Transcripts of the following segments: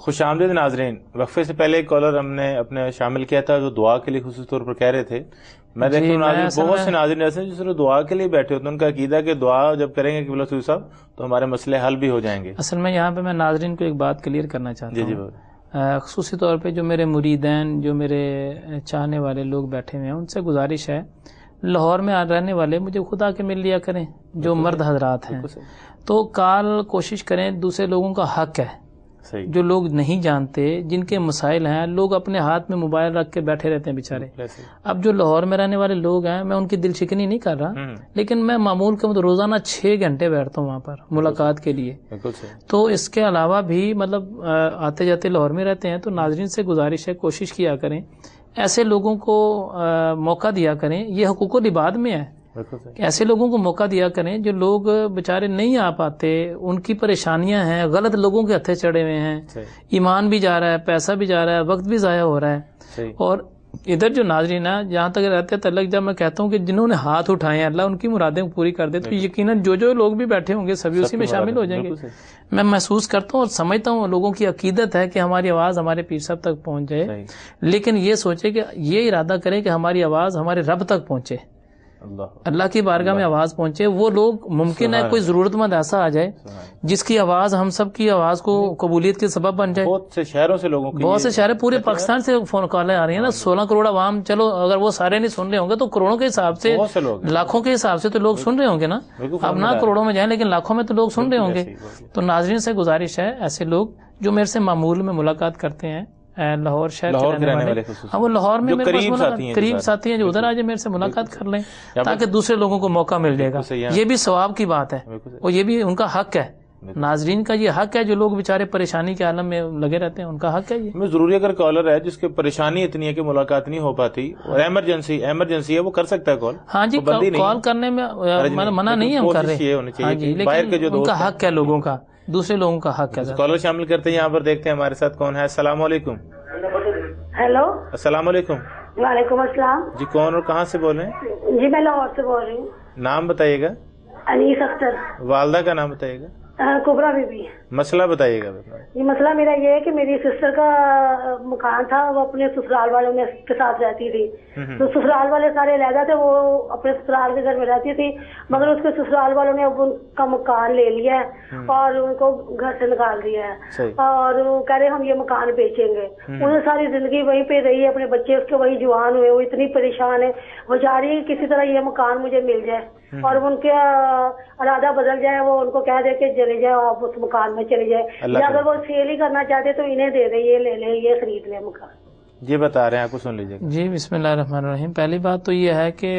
خوش آمدید ناظرین. وقفے سے پہلے ایک کالر ہم نے اپنے شامل کیا تھا جو دعا کے لیے خصوصی طور پر کہہ رہے تھے. میں دیکھتا ہوں ناظرین بہت سے ناظرین ایسے ہیں جو صرف دعا کے لیے بیٹھے ہوتے ہیں. ان کا عقیدہ کہ دعا جب کریں گے قبلہ صوفی صاحب تو ہمارے مسئلے حل بھی ہو جائیں گے. اصل میں یہاں پہ میں ناظرین کو ایک بات کلیئر کرنا چاہتا ہوں. خصوصی طور پہ جو میرے مریدین، جو میرے چاہنے والے لوگ بیٹھے ہوئے ہیں، ان سے گزارش ہے لاہور میں رہنے والے مجھے خدا کے مل لیا کریں، جو مرد حضرات ہیں تو کال کوشش کریں. دوسرے لوگوں کا حق ہے، جو لوگ نہیں جانتے، جن کے مسائل ہیں، لوگ اپنے ہاتھ میں موبائل رکھ کے بیٹھے رہتے ہیں بیچارے. اب جو لاہور میں رہنے والے لوگ ہیں، میں ان کی دل شکنی نہیں کر رہا، لیکن میں معمول کے روزانہ 6 گھنٹے بیٹھتا ہوں وہاں پر ملاقات کے لیے. تو اس کے علاوہ بھی مطلب آتے جاتے لاہور میں رہتے ہیں. تو ناظرین سے گزارش ہے کوشش کیا کریں، ایسے لوگوں کو موقع دیا کریں. یہ حقوق العباد میں ہے، ایسے لوگوں کو موقع دیا کریں جو لوگ بیچارے نہیں آ پاتے، ان کی پریشانیاں ہیں، غلط لوگوں کے ہتھے چڑھے ہوئے ہیں، ایمان بھی جا رہا ہے، پیسہ بھی جا رہا ہے، وقت بھی ضائع ہو رہا ہے. اور ادھر جو ناظرین ہیں جہاں تک رہتے ہیں تعلق، جب میں کہتا ہوں کہ جنہوں نے ہاتھ اٹھائے ہیں اللہ ان کی مرادیں پوری کر دے، تو یقیناً جو لوگ بھی بیٹھے ہوں گے سبھی اسی میں شامل ہو جائیں گے. میں محسوس کرتا ہوں اور سمجھتا ہوں لوگوں کی عقیدت ہے کہ ہماری آواز ہمارے پیر صاحب تک پہنچ جائے، لیکن یہ سوچے کہ یہ ارادہ کریں کہ ہماری آواز ہمارے رب تک پہنچے، اللہ کی بارگاہ میں آواز پہنچے. وہ لوگ ممکن ہے کوئی ضرورت مند ایسا آ جائے جس کی آواز ہم سب کی آواز کو قبولیت کے سبب بن جائے. بہت سے شہروں سے لوگوں کی، بہت سے شہر پورے پاکستان سے فون کالیں آ رہی ہیں نا. 16 کروڑ عوام، چلو اگر وہ سارے نہیں سن رہے ہوں گے تو کروڑوں کے حساب سے، لاکھوں کے حساب سے تو لوگ سن رہے ہوں گے نا. اب نہ کروڑوں میں جائیں لیکن لاکھوں میں تو لوگ سن رہے ہوں گے. تو ناظرین سے گزارش ہے ایسے لوگ جو میرے سے معمول میں ملاقات کرتے ہیں لاہور شہر کے رہنے والے، ہاں وہ لاہور میں قریب ساتھی ہیں جو ادھر آ جائے میرے سے ملاقات کر لیں تاکہ دوسرے لوگوں کو موقع مل جائے گا. یہ بھی ثواب کی بات ہے اور یہ بھی ان کا حق ہے. ناظرین کا یہ حق ہے، جو لوگ بیچارے پریشانی کے عالم میں لگے رہتے ہیں ان کا حق ہے. یہ ضروری اگر کالر ہے جس کی پریشانی اتنی ہے کہ ملاقات نہیں ہو پاتی اور ایمرجنسی ہے، وہ کر سکتا ہے کال. ہاں جی، کال کرنے میں منع نہیں ہم کر رہے، ہاں جی، لیکن ان کا حق ہے، لوگوں کا، دوسرے لوگوں کا حق ہے. کالر شامل کرتے ہیں یہاں پر، دیکھتے ہیں ہمارے ساتھ کون ہے. السلام علیکم. ہیلو، السلام علیکم. وعلیکم السلام. جی کون اور کہاں سے بول رہے ہیں؟ جی میں لاہور سے بول رہی ہوں. نام بتائیے گا. انیس اختر. والدہ کا نام بتائیے گا. کبرا بی بی. مسئلہ بتائیے گا. یہ مسئلہ میرا یہ ہے کہ میری سسٹر کا مکان تھا، وہ اپنے سسرال والوں کے ساتھ رہتی تھی. تو سسرال والے سارے علیحدہ تھے، وہ اپنے سسرال کے گھر میں رہتی تھی، مگر اس کے سسرال والوں نے اب ان کا مکان لے لیا ہے اور ان کو گھر سے نکال دیا ہے اور وہ کہہ رہے ہم یہ مکان بیچیں گے. انہیں ساری زندگی وہیں پہ رہی ہے، اپنے بچے اس کے وہیں جوان ہوئے، وہ اتنی پریشان ہے، وہ چاہ رہی ہے کسی طرح یہ مکان مجھے مل جائے اور ان کا ارادہ بدل جائے، وہ ان کو کہہ دے کہ چلے جائے آپ اس مکان میں چلے جائے، یا اگر وہ سیل ہی کرنا چاہتے تو انہیں دے دیں، یہ لے لیں، یہ خرید لیں مکان. یہ بتا رہے ہیں، آپ کو سن لیجیے. جی بسم اللہ الرحمن الرحیم. پہلی بات تو یہ ہے کہ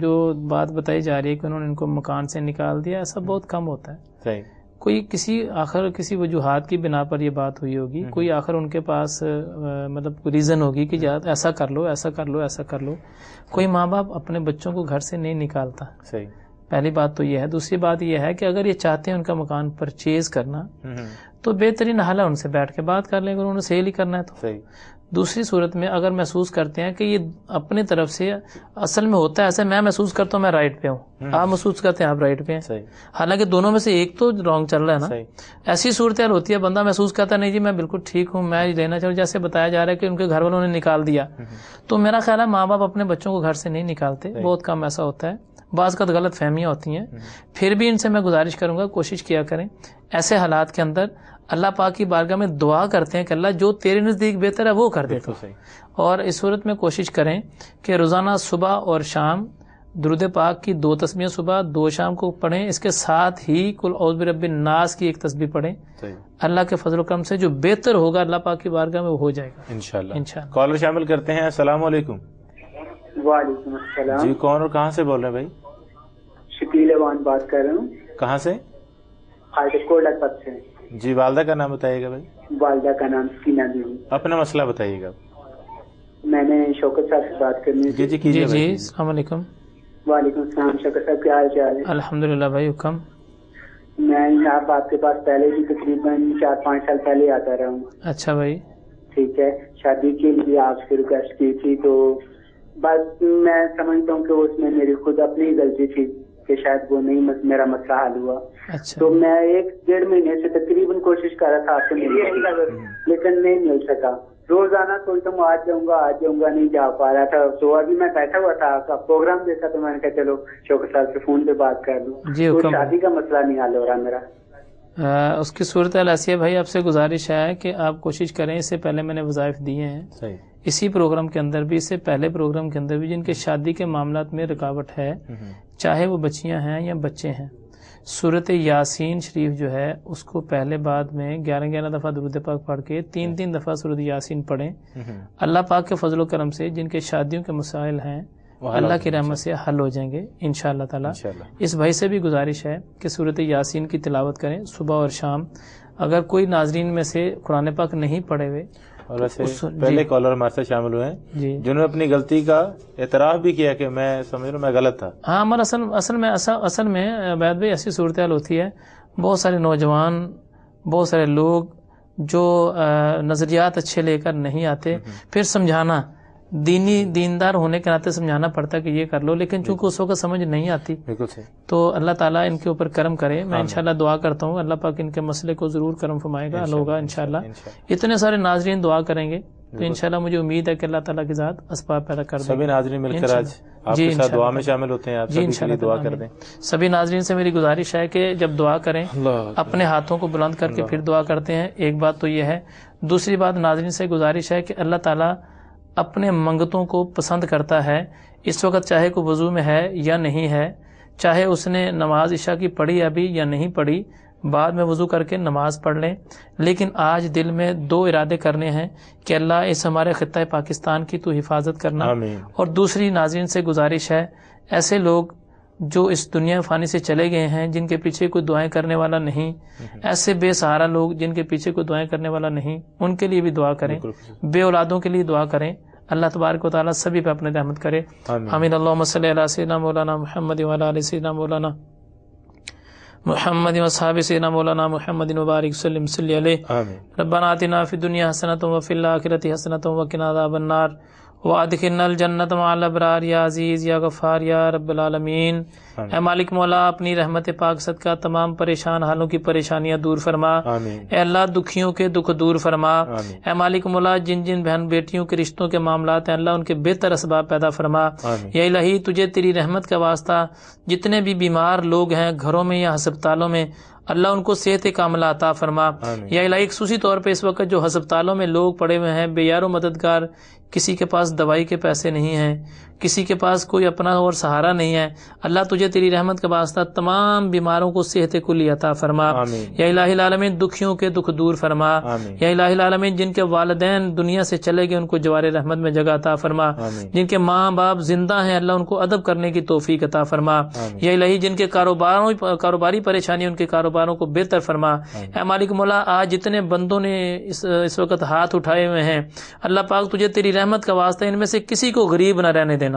جو بات بتائی جا رہی ہے کہ انہوں نے ان کو مکان سے نکال دیا، ایسا بہت کم ہوتا ہے. صحیح. کوئی کسی وجوہات کی بنا پر یہ بات ہوئی ہوگی، کوئی آخر ان کے پاس مطلب کوئی ریزن ہوگی کہ ایسا کر لو، ایسا کر لو، ایسا کر لو. کوئی ماں باپ اپنے بچوں کو گھر سے نہیں نکالتا. صحیح. پہلی بات تو یہ ہے. دوسری بات یہ ہے کہ اگر یہ چاہتے ہیں ان کا مکان پرچیز کرنا تو بہترین حل ہے ان سے بیٹھ کے بات کر لیں، اگر انہوں نے سیل ہی کرنا ہے تو. صحیح. دوسری صورت میں اگر محسوس کرتے ہیں کہ یہ اپنے طرف سے، اصل میں ہوتا ہے ایسے، میں محسوس کرتا ہوں میں رائٹ پہ ہوں، آپ محسوس کرتے ہیں آپ رائٹ پہ ہیں، حالانکہ دونوں میں سے ایک تو رانگ چل رہا ہے نا. ایسی صورتحال ہوتی ہے بندہ محسوس کرتا ہے نہیں جی میں بالکل ٹھیک ہوں، میں لینا چاہوں، جیسے بتایا جا رہا ہے کہ ان کے گھر والوں نے نکال دیا. تو میرا خیال ہے ماں باپ اپنے بچوں کو گھر سے نہیں نکالتے، بہت کم ایسا ہوتا ہے. بعض کا غلط فہمیاں ہوتی ہیں. پھر بھی ان سے میں گزارش کروں گا کوشش کیا کریں ایسے حالات کے اندر اللہ پاک کی بارگاہ میں دعا کرتے ہیں کہ اللہ جو تیرے نزدیک بہتر ہے وہ کر دے تو. اور اس صورت میں کوشش کریں کہ روزانہ صبح اور شام درود پاک کی 2 تسبیحیں صبح 2 شام کو پڑھیں، اس کے ساتھ ہی قل اعوذ برب الناس کی 1 تسبیح پڑھیں. اللہ کے فضل و کرم سے جو بہتر ہوگا اللہ پاک کی بارگاہ میں وہ ہو جائے گا انشاءاللہ. کالر شامل کرتے ہیں. السلام علیکم. وعلیکم السلام. جی کون اور کہاں سے بول رہے ہیں بھائی؟ شکیل اوان بات کر رہا ہوں. کہاں سے؟ کوٹا تک سے. جی والدہ کا نام بتائیے گا بھائی. والدہ کا نام سکینہ بیوی. اپنا مسئلہ بتائیے گا. میں نے شوکت صاحب سے بات کرنی ہے. جی کیجیے. جی السلام علیکم. وعلیکم السلام. شوکت صاحب کیا حال چال ہے؟ الحمدللہ بھائی حکم. میں آپ کے پاس پہلے بھی تقریباً 4-5 سال پہلے آتا رہا ہوں. اچھا بھائی. ٹھیک ہے. شادی کے لیے آپ سے ریکویسٹ کی تھی تو بس میں سمجھتا ہوں کہ اس میں میری خود اپنی غلطی تھی. کہ شاید وہ نہیں میرا مسئلہ حل ہوا. اچھا. تو میں 1-1.5 مہینے سے تقریباً کوشش کر رہا تھا آپ سے ملنے کی, لیکن نہیں مل سکا. روزانہ سوچتا ہوں آج جاؤں گا, نہیں جا پا رہا تھا. تو ابھی میں بیٹھا ہوا تھا, آپ کا پروگرام دیکھا تو میں نے کہا چلو شوکت صاحب سے فون پہ بات کر لوں. تو شادی کا مسئلہ نہیں حل ہو رہا میرا. اس کی صورتحال ایسی ہے بھائی, آپ سے گزارش ہے کہ آپ کوشش کریں. اس سے پہلے میں نے وظائف دیے ہیں اسی پروگرام کے اندر بھی, اس سے پہلے پروگرام کے اندر بھی, جن کے شادی کے معاملات میں رکاوٹ ہے, چاہے وہ بچیاں ہیں یا بچے ہیں. سورت یاسین شریف جو ہے اس کو پہلے بعد میں 11 دفعہ درود پاک پڑھ کے 3 دفعہ سورت یاسین پڑھیں. اللہ پاک کے فضل و کرم سے جن کے شادیوں کے مسائل ہیں اللہ کی رحمت سے حل ہو جائیں گے انشاءاللہ تعالی. اس بھائی سے بھی گزارش ہے کہ سورت یاسین کی تلاوت کریں صبح اور شام. اگر کوئی ناظرین میں سے قرآن پاک نہیں پڑھے ہوئے, اور ویسے پہلے کالر ہمارے ساتھ شامل ہوئے ہیں جنہوں نے اپنی غلطی کا اعتراف بھی کیا کہ میں سمجھ رہا ہوں میں غلط تھا. ہاں, ہمارا اصل میں عبید بھائی ایسی صورتحال ہوتی ہے, بہت سارے نوجوان, بہت سارے لوگ جو نظریات اچھے لے کر نہیں آتے, پھر سمجھانا دیندار ہونے کے ناطے سمجھانا پڑتا کہ یہ کر لو, لیکن چونکہ اس وقت سمجھ نہیں آتی. تو اللہ تعالیٰ ان کے اوپر کرم کرے. میں انشاءاللہ دعا کرتا ہوں اللہ پاک ان کے مسئلے کو ضرور کرم فرمائے گا, حل ہوگا انشاءاللہ. اتنے سارے ناظرین دعا کریں گے تو انشاءاللہ مجھے امید ہے کہ اللہ تعالیٰ کی ذات اسباب پیدا کر دے. سبھی ناظرین مل کر آج آپ کے ساتھ دعا میں شامل ہوتے ہیں, آپ سبھی کے لیے دعا کر دیں. سبھی ناظرین سے میری گزارش ہے کہ جب دعا کریں اپنے ہاتھوں کو بلند کر کے پھر دعا کرتے ہیں. ایک بات تو یہ ہے. دوسری بات ناظرین سے گزارش ہے کہ اللہ تعالیٰ اپنے منگتوں کو پسند کرتا ہے. اس وقت چاہے کوئی وضو میں ہے یا نہیں ہے, چاہے اس نے نماز عشاء کی پڑھی ابھی یا نہیں پڑھی, بعد میں وضو کر کے نماز پڑھ لیں. لیکن آج دل میں 2 ارادے کرنے ہیں کہ اللہ اس ہمارے خطہ پاکستان کی تو حفاظت کرنا. اور دوسری ناظرین سے گزارش ہے, ایسے لوگ جو اس دنیا فانی سے چلے گئے ہیں جن کے پیچھے کوئی دعائیں کرنے والا نہیں, ایسے بے سہارا لوگ جن کے پیچھے کوئی دعائیں کرنے والا نہیں, ان کے لیے بھی دعا کریں. بے اولادوں کے لیے دعا کریں. اللہ تبارک و تعالیٰ سبھی پہ اپنے رحمت کرے. آمین. اللہم صلی علی سیدنا مولانا محمد وعلی آل سیدنا مولانا محمد وصحاب سیدنا مولانا محمد مبارک سلم صلی علیہ. ربنا آتنا فی الدنیا حسنۃ وفی الآخرۃ حسنۃ وقنا عذاب النار وادخلنا الجنۃ مع الابرار یا عزیز یا غفار یا رب العالمین. اے مالک مولا اپنی رحمت پاک صدقہ تمام پریشان حالوں کی پریشانیاں دور فرما. اے اللہ دکھیوں کے دکھ دور فرما. اے مالک مولا جن جن بہن بیٹیوں کے رشتوں کے معاملات ہیں اللہ ان کے بہتر اسباب پیدا فرما. یا الہی تجھے تیری رحمت کا واسطہ جتنے بھی بیمار لوگ ہیں گھروں میں یا ہسپتالوں میں اللہ ان کو صحت کاملہ عطا فرما. یا الہی خصوصی طور پہ اس وقت جو ہسپتالوں میں لوگ پڑے ہوئے ہیں بے یار و مددگار, کسی کے پاس دوائی کے پیسے نہیں ہیں, کسی کے پاس کوئی اپنا اور سہارا نہیں ہے, اللہ تجھے تیری رحمت کا واسطہ تمام بیماروں کو صحت کلی عطا فرما. یا الہی العالمین دکھیوں کے دکھ دور فرما. یا الہی العالمین جن کے والدین دنیا سے چلے گئے ان کو جوار رحمت میں جگہ عطا فرما. جن کے ماں باپ زندہ ہیں اللہ ان کو ادب کرنے کی توفیق عطا فرما. یا الہی جن کے کاروباری پریشانی ان کے کاروباروں کو بہتر فرما. اے مالک مولا آج جتنے بندوں نے اس وقت ہاتھ اٹھائے ہوئے ہیں اللہ پاک تجھے تیری رحمت کا واسطہ ان میں سے کسی کو غریب نہ رہنے دینا.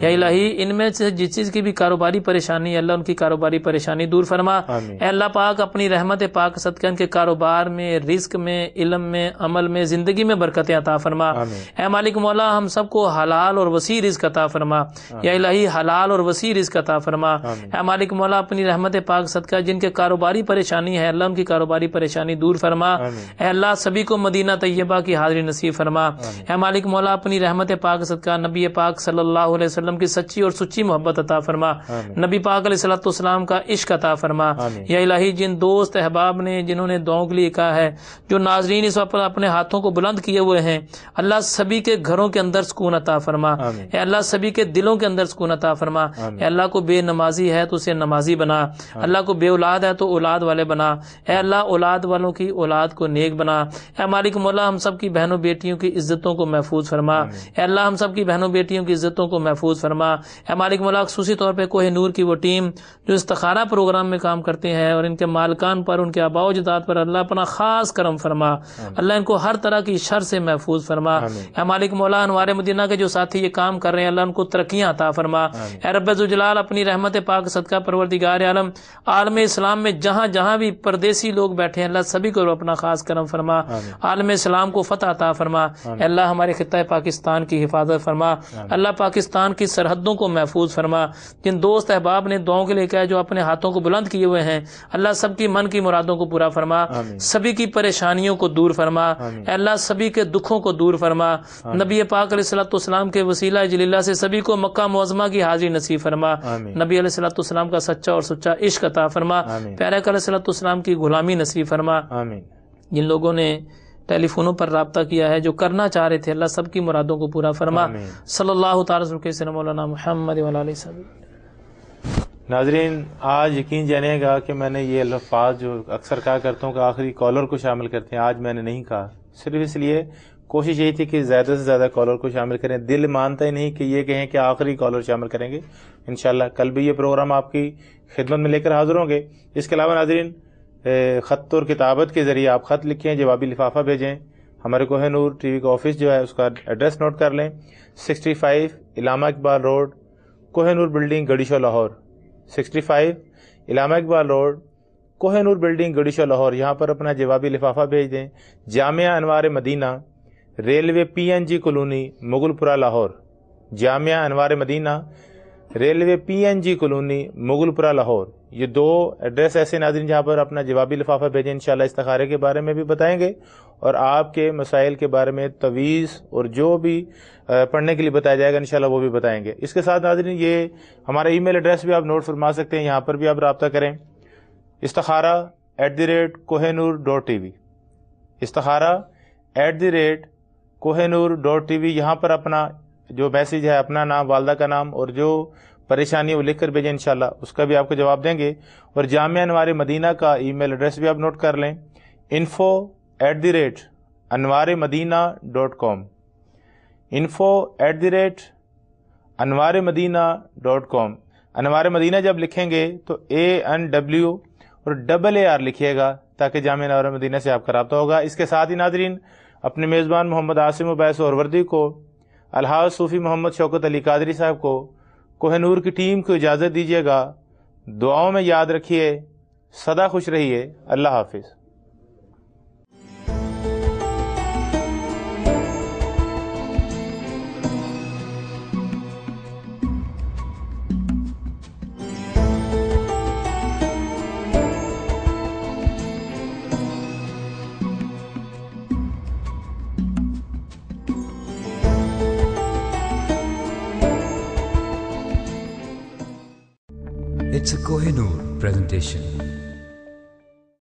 یا الہی ان میں سے جس چیز کی بھی کاروباری پریشانی ہے اللہ ان کی کاروباری پریشانی دور فرما. اے اللہ پاک اپنی رحمت پاک صدقہ ان کے کاروبار میں, رزق میں, علم میں, عمل میں, زندگی میں برکتیں عطا فرما. اے مالک مولا ہم سب کو حلال اور وسیع رزق عطا فرما. یا الہی حلال اور وسیع رزق عطا فرما. اے مالک مولا اپنی رحمت پاک صدقہ جن کے کاروباری پریشانی ہے اللہ ان کی کاروباری پریشانی دور فرما. اے اللہ سبھی کو مدینہ طیبہ کی حاضری نصیب فرما. اے مالک مولا اپنی رحمت پاک صدقہ نبی پاک صلی اللہ علیہ وسلم کی سچی اور سچی محبت عطا فرما. نبی پاک علیہ الصلوۃ والسلام کا عشق عطا فرما. یا الہی جن دوست احباب نے جنہوں نے دعاؤں کے لیے کہا ہے, جو ناظرین اس وقت اپنے ہاتھوں کو بلند کیے ہوئے ہیں اللہ سبھی کے گھروں کے اندر سکون عطا فرما. اے اللہ سبھی کے دلوں کے اندر سکون عطا فرما. اے اللہ کو بے نمازی ہے تو اسے نمازی بنا. اللہ کو بے اولاد ہے تو اولاد والے بنا. اے اللہ اولاد والوں کی اولاد کو نیک بنا. اے مالک مولا ہم سب کی بہنوں بیٹیوں کی عزتوں کو محفوظ فرما. اے اللہ ہم سب کی بہنوں بیٹیوں کی عزتوں کو محفوظ فرما. اے مالک مولا خصوصی طور پہ کوہ نور کی وہ ٹیم جو استخارہ پروگرام میں کام کرتے ہیں اور ان کے مالکان پر, ان کے آباء و اجداد پر اللہ اپنا خاص کرم فرما. اللہ ان کو ہر طرح کی شر سے محفوظ فرما. اے مالک مولا انوار مدینہ کے جو ساتھی یہ کام کر رہے ہیں اللہ ان کو ترقیاں عطا فرما. اے رب ذوالجلال اپنی رحمت پاک صدقہ پروردگار عالم عالم اسلام میں جہاں جہاں بھی پردیسی لوگ بیٹھے ہیں اللہ سبھی کو اپنا خاص کرم فرما. عالم اسلام کو فتح عطا فرما. اے اللہ ہمارے خطہ پاکستان کی حفاظت فرما. اللہ پاکستان کی سرحدوں کو محفوظ فرما. جن دوست احباب نے دعاؤں کے لیے کہا جو اپنے ہاتھوں کو بلند کیے ہوئے ہیں اللہ سب کی من کی مرادوں کو پورا فرما, سبھی کی پریشانیوں کو دور فرما, اے اللہ سبھی کے دکھوں کو دور فرما. نبی پاک علیہ الصلوۃ والسلام کے وسیلہ جلیلہ سے سبھی کو مکہ معظمہ کی حاضری نصیب فرما. نبی علیہ الصلوۃ والسلام کا سچا اور سچا عشق عطا فرما. پیارے علیہ الصلوۃ والسلام کی غلامی نصیب فرما. جن لوگوں نے ٹیلی فونوں پر رابطہ کیا ہے جو کرنا چاہ رہے تھے اللہ سب کی مرادوں کو پورا فرما. صلی اللہ تعالی وسلم مولانا محمد وعلی آلہ وصحبہ. ناظرین آج یقین جانیے گا کہ میں نے یہ الفاظ جو اکثر کہا کرتا ہوں کہ آخری کالر کو شامل کرتے ہیں, آج میں نے نہیں کہا. صرف اس لیے کوشش یہی تھی کہ زیادہ سے زیادہ کالر کو شامل کریں. دل مانتا ہی نہیں کہ یہ کہیں کہ آخری کالر شامل کریں گے. انشاءاللہ کل بھی یہ پروگرام آپ کی خدمت میں لے کر حاضر ہوں گے. اس کے علاوہ ناظرین خط اور کتابت کے ذریعے آپ خط لکھیں, جوابی لفافہ بھیجیں. ہمارے کوہ نور ٹی وی کا آفس جو ہے اس کا ایڈریس نوٹ کر لیں, 65 علامہ اقبال روڈ, کوہ نور بلڈنگ, گڑیشہ, لاہور. 65 علامہ اقبال روڈ, کوہ نور بلڈنگ, گڑیشہ, لاہور. یہاں پر اپنا جوابی لفافہ بھیج دیں. جامعہ انوار مدینہ, ریلوے PNG کالونی, مغل پورہ, لاہور. جامعہ انوار مدینہ, ریلوے PNG کالونی, مغل پورہ, لاہور. یہ دو ایڈریس ایسے ناظرین جہاں پر اپنا جوابی لفافہ بھیجیں. انشاءاللہ استخارے کے بارے میں بھی بتائیں گے اور آپ کے مسائل کے بارے میں تویز اور جو بھی پڑھنے کے لیے بتایا جائے گا انشاءاللہ وہ بھی بتائیں گے. اس کے ساتھ ناظرین یہ ہمارا ای میل ایڈریس بھی آپ نوٹ فرما سکتے ہیں, یہاں پر بھی آپ رابطہ کریں. istakharah@kohenur.tv, istakharah@kohenur.tv. یہاں پر اپنا جو میسیج ہے, اپنا نام, والدہ کا نام اور جو پریشانی ہے وہ لکھ کر بھیجیں. انشاءاللہ اس کا بھی آپ کو جواب دیں گے. اور جامعہ انوار مدینہ کا ای میل ایڈریس بھی آپ نوٹ کر لیں, info@anwarmadina.com, info@anwarmadina.com. انوار مدینہ جب لکھیں گے تو ANW اور AAR لکھیے گا تاکہ جامعہ انوار مدینہ سے آپ کا رابطہ ہوگا. اس کے ساتھ ہی ناظرین اپنے میزبان محمد عاصم عبیس سہروردی کو, الحاظ صوفی محمد شوکت علی قادری صاحب کو, کوہ نور کی ٹیم کو اجازت دیجیے گا. دعاؤں میں یاد رکھیے, سدا خوش رہیے. اللہ حافظ. It's a Kohinoor presentation.